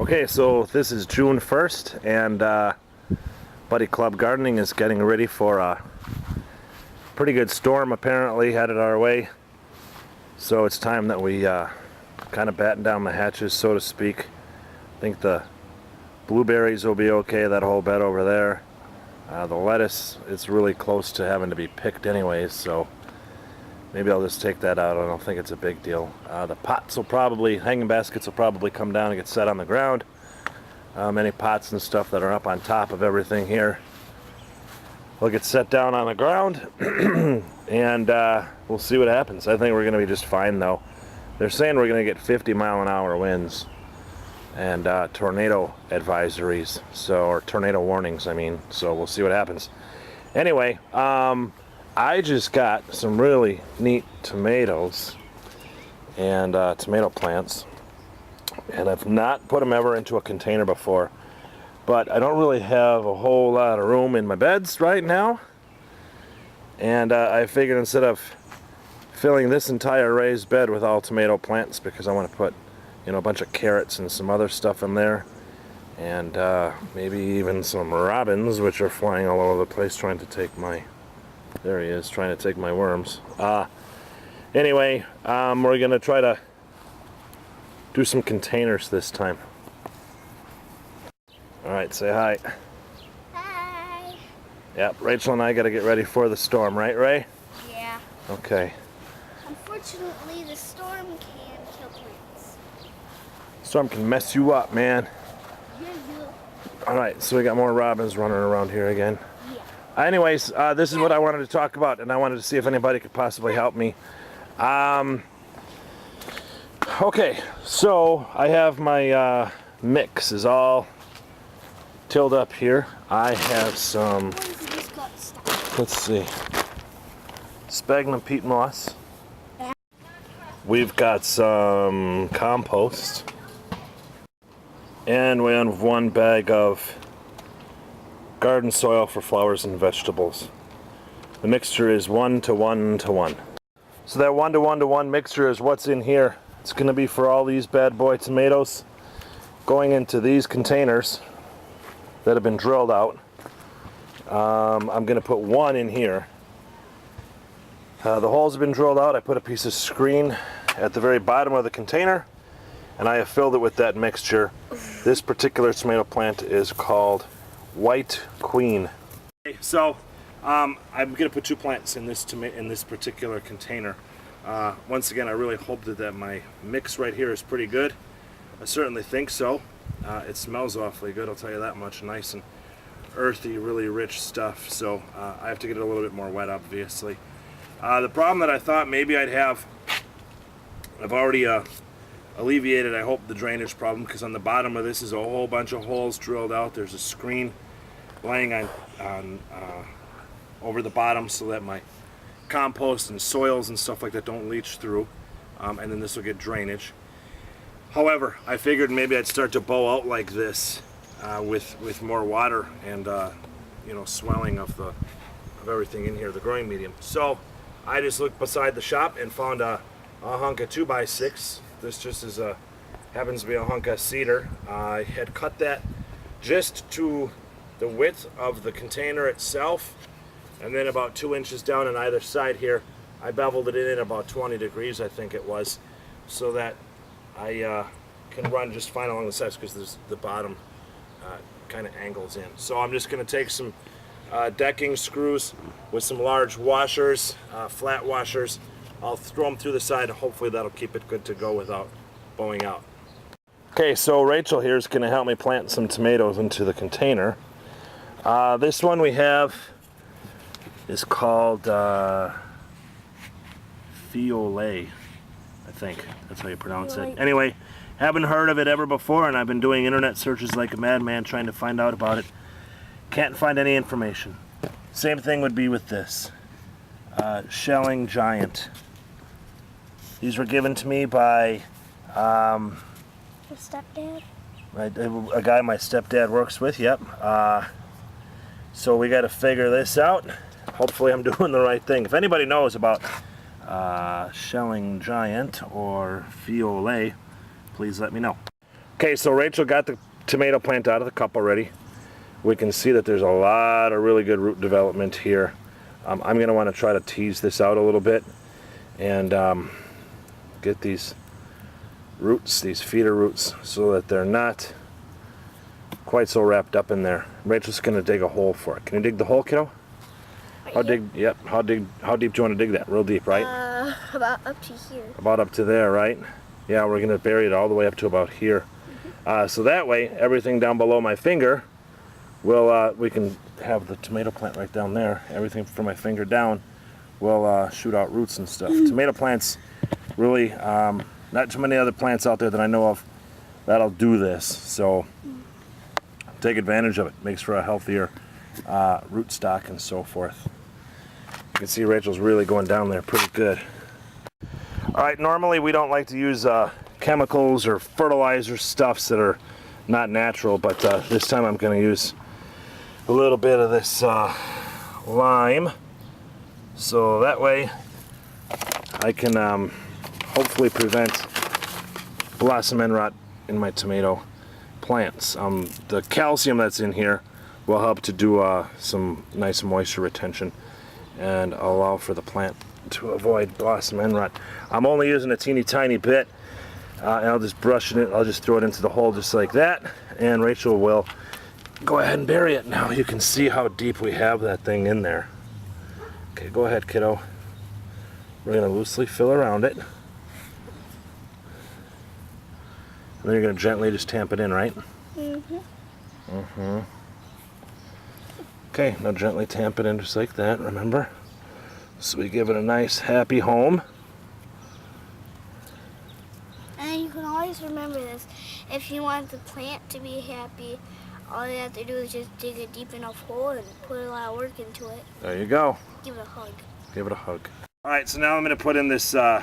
Okay, so this is June 1st, and Buddy Club Gardening is getting ready for a pretty good storm apparently headed our way. So it's time that we kind of batten down the hatches, so to speak. I think the blueberries will be okay, that whole bed over there. The lettuce, it's really close to having to be picked anyways, so maybe I'll just take that out. I don't think it's a big deal. The pots will probably, hanging baskets will probably come down and get set on the ground. Any pots and stuff that are up on top of everything here will get set down on the ground and we'll see what happens. I think we're going to be just fine though. They're saying we're going to get 50-mile-an-hour winds and tornado advisories, or tornado warnings, I mean, so we'll see what happens. Anyway, I just got some really neat tomatoes and tomato plants, and I've not put them ever into a container before, but I don't really have a whole lot of room in my beds right now, and I figured instead of filling this entire raised bed with all tomato plants, because I want to put, you know, a bunch of carrots and some other stuff in there, and maybe even some robins, which are flying all over the place trying to take my, there he is, trying to take my worms. Anyway, we're going to try to do some containers this time. Alright, say hi. Hi. Yep, Rachel and I got to get ready for the storm, right, Ray? Yeah. Okay. Unfortunately, the storm can kill plants. Storm can mess you up, man. Yeah. Alright, so we got more robins running around here again. Yeah. Anyways, this is what I wanted to talk about, and I wanted to see if anybody could possibly help me. Okay, so I have my mix is all tilled up here. I have some, let's see, spagnum peat moss. We've got some compost, and we have one bag of garden soil for flowers and vegetables. The mixture is 1 to 1 to 1. So that 1 to 1 to 1 mixture is what's in here. It's going to be for all these bad boy tomatoes going into these containers that have been drilled out. I'm going to put one in here. The holes have been drilled out. I put a piece of screen at the very bottom of the container, and I have filled it with that mixture. This particular tomato plant is called White Queen. Okay, so I'm going to put 2 plants in this particular container. Once again, I really hope that my mix right here is pretty good. I certainly think so. It smells awfully good, I'll tell you that much. Nice and earthy, really rich stuff. So I have to get it a little bit more wet, obviously. The problem that I thought maybe I'd have, I've already alleviated, I hope, the drainage problem, because on the bottom of this is a whole bunch of holes drilled out. There's a screen laying on over the bottom so that my compost and soils and stuff like that don't leach through, and then this will get drainage. However, I figured maybe I'd start to bow out like this with more water and you know, swelling of everything in here, the growing medium. So I just looked beside the shop and found a hunk of 2x6. This just is happens to be a hunk of cedar. I had cut that just to the width of the container itself, and then about 2 inches down on either side here, I beveled it in at about 20 degrees, I think it was, so that I can run just fine along the sides, because the bottom kind of angles in. So I'm just going to take some decking screws with some large washers, flat washers. I'll throw them through the side, and hopefully that'll keep it good to go without bowing out. Okay, so Rachel here is going to help me plant some tomatoes into the container. This one we have is called Fiero, I think that's how you pronounce it. Anyway, haven't heard of it ever before, and I've been doing internet searches like a madman trying to find out about it. Can't find any information. Same thing would be with this. Shellings Giant. These were given to me by Your stepdad? a guy my stepdad works with, yep. So we got to figure this out. Hopefully I'm doing the right thing. If anybody knows about Shellings Giant or Fiero, please let me know. Okay, so Rachel got the tomato plant out of the cup already. We can see that there's a lot of really good root development here. I'm going to want to try to tease this out a little bit and get these roots, these feeder roots, so that they're not quite so wrapped up in there. Rachel's going to dig a hole for it. Can you dig the hole, kiddo? How deep do you want to dig that? Real deep, right? About up to here. About up to there, right? Yeah, we're going to bury it all the way up to about here. So that way, everything down below my finger will, we can have the tomato plant right down there. Everything from my finger down will shoot out roots and stuff. Tomato plants, really, not too many other plants out there that I know of that'll do this. So take advantage of it. Makes for a healthier root stock and so forth. You can see Rachel's really going down there pretty good. All right, normally we don't like to use chemicals or fertilizer stuffs that are not natural, but this time I'm going to use a little bit of this lime, so that way I can hopefully prevent blossom end rot in my tomato plants. The calcium that's in here will help to do some nice moisture retention and allow for the plant to avoid blossom end rot. I'm only using a teeny tiny bit, and I'll just brush it. I'll just throw it into the hole just like that, and Rachel will go ahead and bury it. Now you can see how deep we have that thing in there. Okay, go ahead, kiddo. We're going to loosely fill around it, and then you're going to gently just tamp it in, right? Okay, now gently tamp it in just like that, remember? So we give it a nice happy home. And you can always remember this. If you want the plant to be happy, all you have to do is just dig a deep enough hole and put a lot of work into it. There you go. Give it a hug. Give it a hug. All right, so now I'm going to put in this, I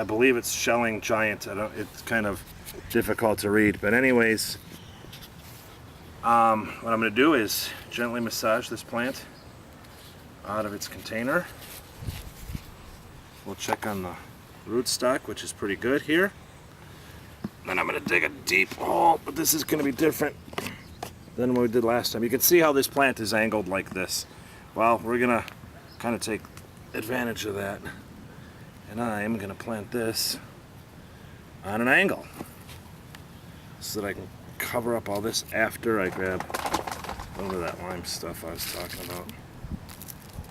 believe it's Shellings Giant. It's kind of difficult to read, but anyways, what I'm going to do is gently massage this plant out of its container. We'll check on the rootstock, which is pretty good here. Then I'm going to dig a deep hole, but this is going to be different than what we did last time. You can see how this plant is angled like this. Well, we're going to kind of take advantage of that. And I'm going to plant this on an angle so that I can cover up all this after I grab a little bit of that lime stuff I was talking about.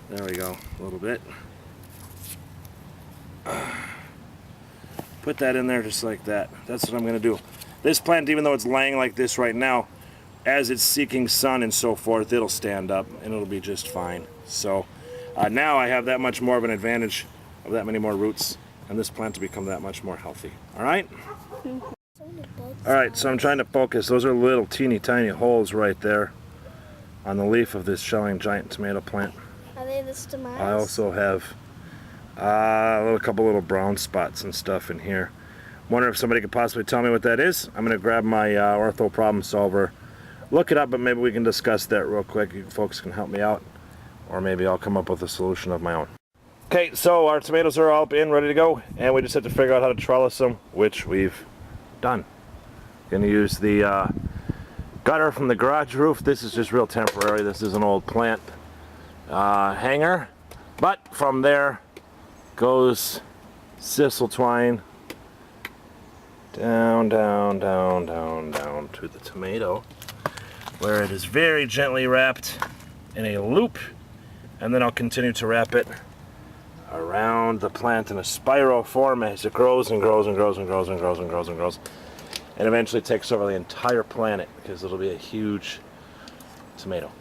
There we go, a little bit. Put that in there just like that. That's what I'm going to do. This plant, even though it's laying like this right now, as it's seeking sun and so forth, it'll stand up and it'll be just fine. So now I have that much more of an advantage of that many more roots, and this plant to become that much more healthy. All right? All right, so I'm trying to focus. Those are little teeny tiny holes right there on the leaf of this Shellings Giant tomato plant. Are they the stomachs? I also have a couple little brown spots and stuff in here. Wonder if somebody could possibly tell me what that is. I'm going to grab my ortho problem solver, look it up, but maybe we can discuss that real quick. You folks can help me out, or maybe I'll come up with a solution of my own. Okay, so our tomatoes are all in, ready to go, and we just have to figure out how to trellis them, which we've done. Going to use the gutter from the garage roof. This is just real temporary. This is an old plant hanger, but from there goes sisal twine down, down, down, down, down to the tomato, where it is very gently wrapped in a loop, and then I'll continue to wrap it around the plant in a spiral form as it grows and grows and grows and grows and grows and grows and grows, and eventually takes over the entire planet because it'll be a huge tomato.